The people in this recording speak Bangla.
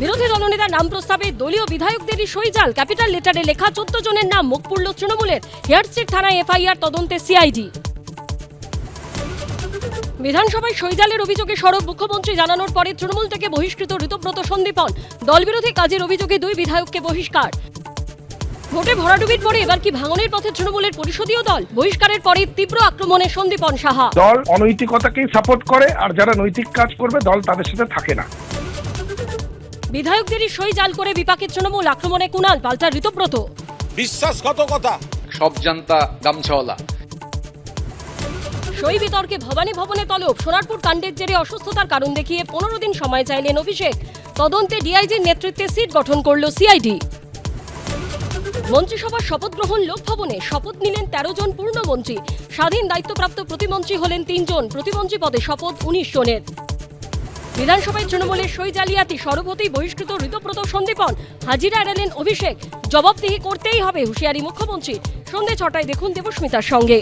বিরোধী দলনেতার নাম প্রস্তাবে দলীয় বিধায়কদেরই সইজাল। ক্যাপিটাল লেটারে লেখা 14 জনের নাম মুখ পুড়ল তৃণমূলের। হেয়ারস্ট্রিট থানায় এফআইআর, তদন্তে সিআইডি। বিধানসভায় সইজালের অভিযোগে সরব মুখ্যমন্ত্রী জানানোর পরে তৃণমূল থেকে বহিষ্কৃত ঋতব্রত সন্দীপন। দলবিরোধী কাজের অভিযোগে 2 বিধায়ককে বহিষ্কার। ভোটে ভরাডুবির পরে এবার কি ভাঙনের পথে তৃণমূলের পরিষদীয় দল? বহিষ্কারের পরে তীব্র আক্রমণে সন্দীপন সাহা। দল অনৈতিকতাকেই সাপোর্ট করে, আর যারা নৈতিক কাজ করবে দল তাদের সাথে থাকে না। বিধায়কদেরই সইজাল করে বিপাকে তৃণমূল, আক্রমণে কুণাল, পাল্টা ঋতব্রত। বিশ্বাসঘাতকতা, সব জানতা গামছাওয়ালা। সই বিতর্কে ভবানী ভবনে তলব। সোনারপুর কাণ্ডের জেরে অসুস্থতার কারণ দেখিয়ে 15 দিন সময় চাইলেন অভিষেক। তদন্তে ডিআইজির নেতৃত্বে সিট গঠন করল সিআইডি। মন্ত্রিসভার শপথ গ্রহণ লোকভবনে। শপথ নিলেন 13 জন পূর্ণমন্ত্রী। স্বাধীন দায়িত্বপ্রাপ্ত প্রতিমন্ত্রী হলেন 3 জন। প্রতিমন্ত্রী পদে শপথ 19 জনের। বিধানসভায় তৃণমূলের সই জালিয়াতি, সরব হতেই বহিষ্কৃত ঋতব্রত সন্দীপন। হাজিরা এড়ালেন অভিষেক। জবাবদিহি করতেই হবে হুঁশিয়ারি মুখ্যমন্ত্রী। সন্ধ্যে 6টায় দেখুন দেবস্মিতার সঙ্গে।